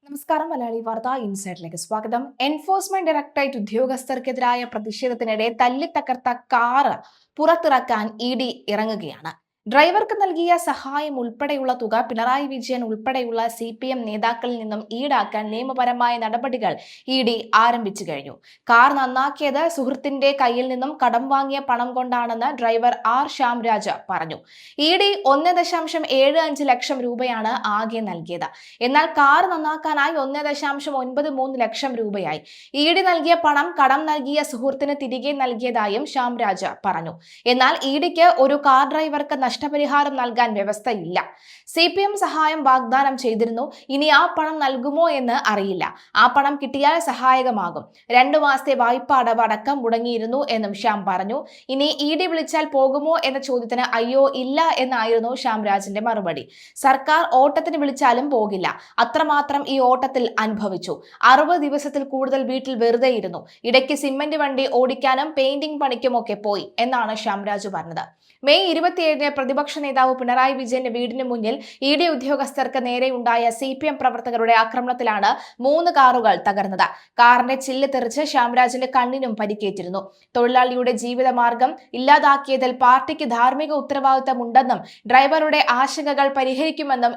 നമസ്കാരം. മലയാളി വാർത്ത ഇൻസൈഡിലേക്ക് സ്വാഗതം. എൻഫോഴ്സ്മെന്റ് ഡയറക്ടറേറ്റ് ഉദ്യോഗസ്ഥർക്കെതിരായ പ്രതിഷേധത്തിനിടെ തല്ലിത്തകർത്ത കാറ് പുറത്തിറക്കാൻ ഇ.ഡി. ഇറങ്ങുകയാണ്. ഡ്രൈവർക്ക് നൽകിയ സഹായം ഉൾപ്പെടെയുള്ള തുക പിണറായി വിജയൻ ഉൾപ്പെടെയുള്ള CPM നേതാക്കളിൽ നിന്നും ഈടാക്കാൻ നിയമപരമായ നടപടികൾ ഇ.ഡി. ആരംഭിച്ചു കഴിഞ്ഞു. കാർ നന്നാക്കിയത് സുഹൃത്തിന്റെ കയ്യിൽ നിന്നും കടം വാങ്ങിയ പണം കൊണ്ടാണെന്ന് ഡ്രൈവർ ആർ ശ്യാംരാജ് പറഞ്ഞു. ഇ.ഡി. 1.75 ലക്ഷം രൂപയാണ് ആകെ നൽകിയത്. എന്നാൽ കാർ നന്നാക്കാനായി 1.93 ലക്ഷം രൂപയായി. ഇ.ഡി. നൽകിയ പണം കടം നൽകിയ സുഹൃത്തിന് തിരികെ നൽകിയതായും ശ്യാംരാജ് പറഞ്ഞു. എന്നാൽ ഇ.ഡിക്ക് ഒരു കാർ ഡ്രൈവർക്ക് നഷ്ടപരിഹാരം നൽകാൻ വ്യവസ്ഥയില്ല. CPM സഹായം വാഗ്ദാനം ചെയ്തിരുന്നു. ഇനി ആ പണം നൽകുമോ എന്ന് അറിയില്ല. ആ പണം കിട്ടിയാൽ സഹായകമാകും. 2 മാസത്തെ വായ്പ അടവ് അടക്കം മുടങ്ങിയിരുന്നു എന്നും ശ്യാം പറഞ്ഞു. ഇനി ഇ.ഡി. വിളിച്ചാൽ പോകുമോ എന്ന ചോദ്യത്തിന് അയ്യോ ഇല്ല എന്നായിരുന്നു ശ്യാംരാജിന്റെ മറുപടി. സർക്കാർ ഓട്ടത്തിന് വിളിച്ചാലും പോകില്ല. അത്രമാത്രം ഈ ഓട്ടത്തിൽ അനുഭവിച്ചു. 60 ദിവസത്തിൽ കൂടുതൽ വീട്ടിൽ വെറുതെ ഇരുന്നു. ഇടയ്ക്ക് സിമന്റ് വണ്ടി ഓടിക്കാനും പെയിന്റിംഗ് പണിക്കുമൊക്കെ പോയി എന്നാണ് ശ്യാംരാജ് പറഞ്ഞത്. മെയ് 27-ന് പ്രതിപക്ഷ നേതാവ് പിണറായി വിജയന്റെ വീടിന് മുന്നിൽ ഇ.ഡി. ഉദ്യോഗസ്ഥർക്ക് നേരെയുണ്ടായ CPM പ്രവർത്തകരുടെ ആക്രമണത്തിലാണ് 3 കാറുകൾ തകർന്നത്. കാറിന്റെ ചില്ല് തെറിച്ച് ശ്യാംരാജിന്റെ കണ്ണിനും പരിക്കേറ്റിരുന്നു. തൊഴിലാളിയുടെ ജീവിതമാർഗം ഇല്ലാതാക്കിയതിൽ പാർട്ടിക്ക് ധാർമ്മിക ഉത്തരവാദിത്തമുണ്ടെന്നും ഡ്രൈവറുടെ ആശങ്കകൾ പരിഹരിക്കുമെന്നും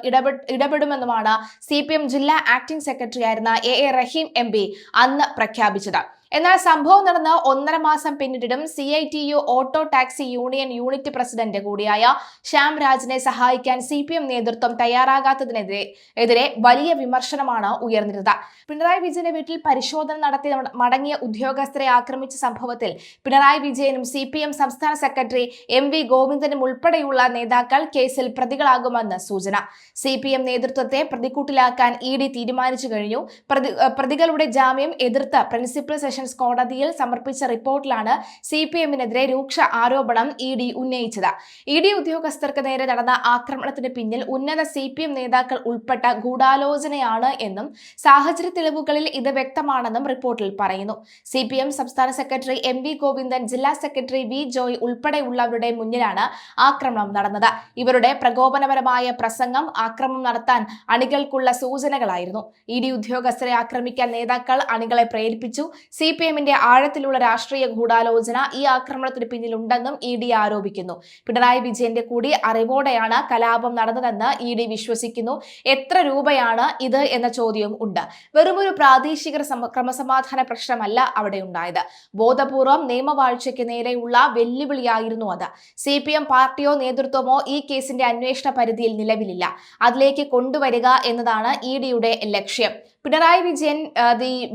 ഇടപെടുമെന്നുമാണ് CPM ജില്ലാ ആക്ടിംഗ് സെക്രട്ടറിയായിരുന്ന A റഹീം MP അന്ന് പ്രഖ്യാപിച്ചത്. എന്നാൽ സംഭവം നടന്ന് 1.5 മാസം പിന്നിട്ടിട്ടും CITU auto taxi union unit president കൂടിയായ ശ്യാംരാജിനെ സഹായിക്കാൻ CPM നേതൃത്വം തയ്യാറാകാത്തതിനെതിരെ വലിയ വിമർശനമാണ് ഉയർന്നിരുന്നത്. പിണറായി വിജയന്റെ വീട്ടിൽ പരിശോധന നടത്തി മടങ്ങിയ ഉദ്യോഗസ്ഥരെ ആക്രമിച്ച സംഭവത്തിൽ പിണറായി വിജയനും CPM സംസ്ഥാന സെക്രട്ടറി MV ഗോവിന്ദനും ഉൾപ്പെടെയുള്ള നേതാക്കൾ കേസിൽ പ്രതികളാകുമെന്ന് സൂചന. CPM നേതൃത്വത്തെ പ്രതിക്കൂട്ടിലാക്കാൻ ഇ.ഡി. തീരുമാനിച്ചു കഴിഞ്ഞു. പ്രതികളുടെ ജാമ്യം എതിർത്ത് പ്രിൻസിപ്പൽ സെഷൻസ് കോടതിയിൽ സമർപ്പിച്ച റിപ്പോർട്ടിലാണ് CPM-നെതിരെ രൂക്ഷ ആരോപണം ഇ.ഡി. ഉന്നയിച്ചത്. ഇ.ഡി. ഉദ്യോഗസ്ഥർക്ക് നേരെ നടന്ന ആക്രമണത്തിന് പിന്നിൽ ഉന്നത CPM നേതാക്കൾ ഉൾപ്പെട്ട ഗൂഢാലോചനയാണ് എന്നും സാഹചര്യ തെളിവുകളിൽ ഇത് വ്യക്തമാണെന്നും റിപ്പോർട്ടിൽ പറയുന്നു. CPM സംസ്ഥാന സെക്രട്ടറി MV ഗോവിന്ദൻ, ജില്ലാ സെക്രട്ടറി V ജോയ് ഉൾപ്പെടെയുള്ളവരുടെ മുന്നിലാണ് ആക്രമണം നടന്നത്. ഇവരുടെ പ്രകോപനപരമായ പ്രസംഗം ആക്രമണം നടത്താൻ അണികൾക്കുള്ള സൂചനകളായിരുന്നു. ഇ.ഡി. ഉദ്യോഗസ്ഥരെ ആക്രമിക്കാൻ നേതാക്കൾ അണികളെ പ്രേരിപ്പിച്ചു. CPM-ന്റെ ആഴത്തിലുള്ള രാഷ്ട്രീയ ഗൂഢാലോചന ഈ ആക്രമണത്തിന് പിന്നിലുണ്ടെന്നും ഇ.ഡി. ആരോപിക്കുന്നു. പിണറായി വിജയന്റെ കൂടി അറിവോടെയാണ് കലാപം നടന്നതെന്ന് ഇ.ഡി. വിശ്വസിക്കുന്നു. എത്ര രൂപയാണ് ഇത് എന്ന ചോദ്യവും ഉണ്ട്. വെറുമൊരു പ്രാദേശിക ക്രമസമാധാന പ്രശ്നമല്ല അവിടെ ഉണ്ടായത്. ബോധപൂർവം നിയമവാഴ്ചയ്ക്ക് നേരെയുള്ള വെല്ലുവിളിയായിരുന്നു അത്. CPM പാർട്ടിയോ നേതൃത്വമോ ഈ കേസിന്റെ അന്വേഷണ പരിധിയിൽ നിലവിലില്ല. അതിലേക്ക് കൊണ്ടുവരിക എന്നതാണ് ഇ.ഡിയുടെ ലക്ഷ്യം. പിണറായി വിജയൻ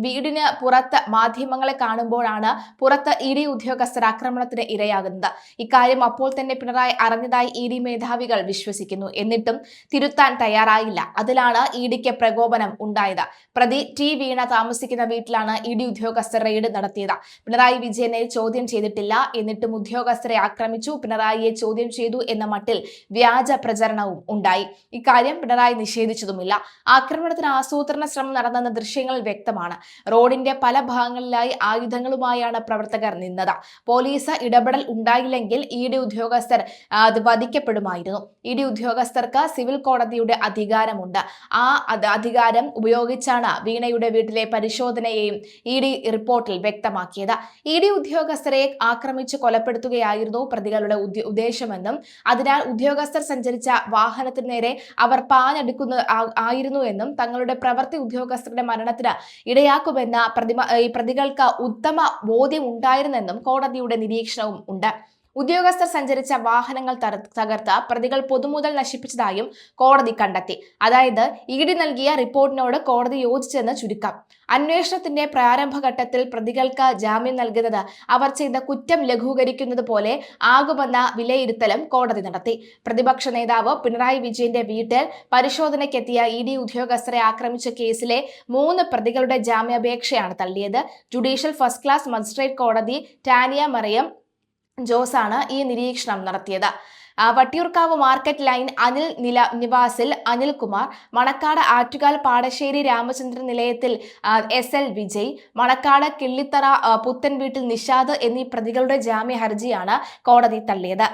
വീടിന് പുറത്ത് മാധ്യമങ്ങളെ കാണുമ്പോഴാണ് പുറത്ത് ഇ.ഡി. ഉദ്യോഗസ്ഥർ ആക്രമണത്തിന് ഇരയാകുന്നത്. ഇക്കാര്യം അപ്പോൾ തന്നെ പിണറായി അറിഞ്ഞതായി ഇ.ഡി. മേധാവികൾ വിശ്വസിക്കുന്നു. എന്നിട്ടും തിരുത്താൻ തയ്യാറായില്ല. അതിലാണ് ഇ.ഡിക്ക് പ്രകോപനം ഉണ്ടായത്. പ്രതി T വീണ താമസിക്കുന്ന വീട്ടിലാണ് ഇ.ഡി. ഉദ്യോഗസ്ഥർ റെയ്ഡ് നടത്തിയത്. പിണറായി വിജയനെ ചോദ്യം ചെയ്തിട്ടില്ല. എന്നിട്ടും ഉദ്യോഗസ്ഥരെ ആക്രമിച്ചു, പിണറായിയെ ചോദ്യം ചെയ്തു എന്ന മട്ടിൽ വ്യാജ പ്രചരണവും ഉണ്ടായി. ഇക്കാര്യം പിണറായി നിഷേധിച്ചതുമില്ല. ആക്രമണത്തിന് ആസൂത്രണ ശ്രമം നടന്നെന്ന ദൃശ്യങ്ങളിൽ വ്യക്തമാണ്. റോഡിന്റെ പല ഭാഗങ്ങളിലായി ആയുധങ്ങളുമായാണ് പ്രവർത്തകർ നിന്നത്. പോലീസ് ഇടപെടൽ ഉണ്ടായില്ലെങ്കിൽ ഇ.ഡി. ഉദ്യോഗസ്ഥർ വധിക്കപ്പെടുമായിരുന്നു. ഇ.ഡി. ഉദ്യോഗസ്ഥർക്ക് സിവിൽ കോടതിയുടെ അധികാരമുണ്ട്. ആ അധികാരം ഉപയോഗിച്ചാണ് വീണയുടെ വീട്ടിലെ പരിശോധനയെയും ഇ.ഡി. റിപ്പോർട്ടിൽ വ്യക്തമാക്കിയത്. ഇ.ഡി. ഉദ്യോഗസ്ഥരെ ആക്രമിച്ച് കൊലപ്പെടുത്തുകയായിരുന്നു പ്രതികളുടെ ഉദ്ദേശമെന്നും അതിനാൽ ഉദ്യോഗസ്ഥർ സഞ്ചരിച്ച വാഹനത്തിന് നേരെ അവർ ആയിരുന്നുവെന്നും തങ്ങളുടെ പ്രവൃത്തി ഉദ്യോഗസ്ഥരുടെ മരണത്തിന് ഇടയാക്കുമെന്ന പ്രതികൾക്ക് ഉത്തമ ബോധ്യം ഉണ്ടായിരുന്നെന്നും കോടതിയുടെ നിരീക്ഷണവും ഉണ്ട്. ഉദ്യോഗസ്ഥർ സഞ്ചരിച്ച വാഹനങ്ങൾ തകർത്ത് പ്രതികൾ പൊതുമുതൽ നശിപ്പിച്ചതായും കോടതി കണ്ടെത്തി. അതായത് ഇ.ഡി. നൽകിയ റിപ്പോർട്ടിനോട് കോടതി യോജിച്ചെന്ന് ചുരുക്കം. അന്വേഷണത്തിന്റെ പ്രാരംഭഘട്ടത്തിൽ പ്രതികൾക്ക് ജാമ്യം നൽകുന്നത് അവർ ചെയ്ത കുറ്റം ലഘൂകരിക്കുന്നത് പോലെ ആകുമെന്ന വിലയിരുത്തലും കോടതി നടത്തി. പ്രതിപക്ഷ നേതാവ് പിണറായി വിജയന്റെ വീട്ടിൽ പരിശോധനയ്ക്കെത്തിയ ഇ.ഡി. ഉദ്യോഗസ്ഥരെ ആക്രമിച്ച കേസിലെ 3 പ്രതികളുടെ ജാമ്യാപേക്ഷയാണ് തള്ളിയത്. ജുഡീഷ്യൽ ഫസ്റ്റ് ക്ലാസ് മജിസ്ട്രേറ്റ് കോടതി ടാനിയ മറിയം ജോസാണ് ഈ നിരീക്ഷണം നടത്തിയത്. വട്ടിയൂർക്കാവ് മാർക്കറ്റ് ലൈൻ അനിൽ നിവാസിൽ അനിൽകുമാർ, മണക്കാട് ആറ്റുകാൽ പാടശ്ശേരി രാമചന്ദ്രൻ നിലയത്തിൽ SL വിജയ്, മണക്കാട് കിള്ളിത്തറ പുത്തൻ വീട്ടിൽ നിഷാദ് എന്നീ പ്രതികളുടെ ജാമ്യ ഹർജിയാണ് കോടതി തള്ളിയത്.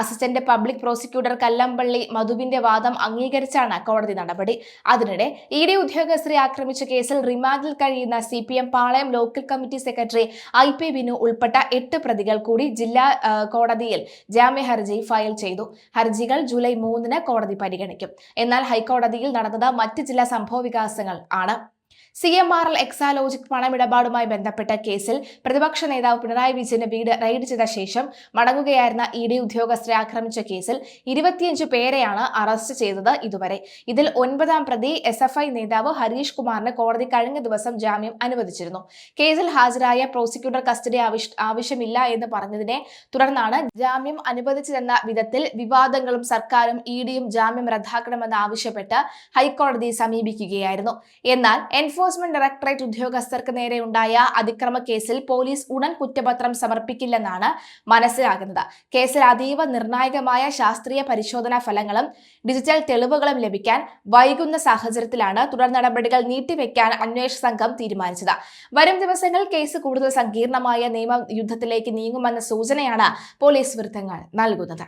അസിസ്റ്റന്റ് പബ്ലിക് പ്രോസിക്യൂട്ടർ കല്ലമ്പള്ളി മധുവിന്റെ വാദം അംഗീകരിച്ചാണ് കോടതി നടപടി. അതിനിടെ ED ഉദ്യോഗസ്ഥരെ ആക്രമിച്ച കേസിൽ റിമാൻഡിൽ കഴിയുന്ന CPM Palayam local committee secretary IP Vinu ഉൾപ്പെട്ട 8 പ്രതികൾ കൂടി ജില്ലാ കോടതിയിൽ ജാമ്യ ഹർജി ഫയൽ ചെയ്തു. ഹർജികൾ ജൂലൈ 3-ന് കോടതി പരിഗണിക്കും. എന്നാൽ ഹൈക്കോടതിയിൽ നടന്നത് മറ്റ് ചില സംഭവവികാസങ്ങൾ ആണ്. CMRL എക്സാലോജിക് പണമിടപാടുമായി ബന്ധപ്പെട്ട കേസിൽ പ്രതിപക്ഷ നേതാവ് പിണറായി വിജയന്റെ വീട് റെയ്ഡ് ചെയ്ത ശേഷം മടങ്ങുകയായിരുന്ന ED ഉദ്യോഗസ്ഥരെ ആക്രമിച്ച കേസിൽ 25 പേരെയാണ് അറസ്റ്റ് ചെയ്തത് ഇതുവരെ. ഇതിൽ 9-ാം പ്രതി SFI നേതാവ് ഹരീഷ് കുമാറിന് കോടതി കഴിഞ്ഞ ദിവസം ജാമ്യം അനുവദിച്ചിരുന്നു. കേസിൽ ഹാജരായ പ്രോസിക്യൂട്ടർ കസ്റ്റഡി ആവശ്യമില്ല എന്ന് പറഞ്ഞതിനെ തുടർന്നാണ് ജാമ്യം അനുവദിച്ചതെന്ന വിധത്തിൽ വിവാദങ്ങളും സർക്കാരും EDയും ജാമ്യം റദ്ദാക്കണമെന്ന് ആവശ്യപ്പെട്ട് ഹൈക്കോടതിയെ സമീപിക്കുകയായിരുന്നു. എന്നാൽ എൻഫോഴ്സ്മെന്റ് ഡയറക്ടറേറ്റ് ഉദ്യോഗസ്ഥർക്ക് നേരെയുണ്ടായ അതിക്രമ കേസിൽ പോലീസ് ഉടൻ കുറ്റപത്രം സമർപ്പിക്കില്ലെന്നാണ് മനസ്സിലാകുന്നത്. കേസിൽ അതീവ നിർണായകമായ ശാസ്ത്രീയ പരിശോധനാ ഫലങ്ങളും ഡിജിറ്റൽ തെളിവുകളും ലഭിക്കാൻ വൈകുന്ന സാഹചര്യത്തിലാണ് തുടർ നടപടികൾ നീട്ടിവെക്കാൻ അന്വേഷണ സംഘം തീരുമാനിച്ചത്. വരും ദിവസങ്ങളിൽ കേസ് കൂടുതൽ സങ്കീർണമായ നിയമയുദ്ധത്തിലേക്ക് നീങ്ങുമെന്ന സൂചനയാണ് പോലീസ് വൃത്തങ്ങൾ നൽകുന്നത്.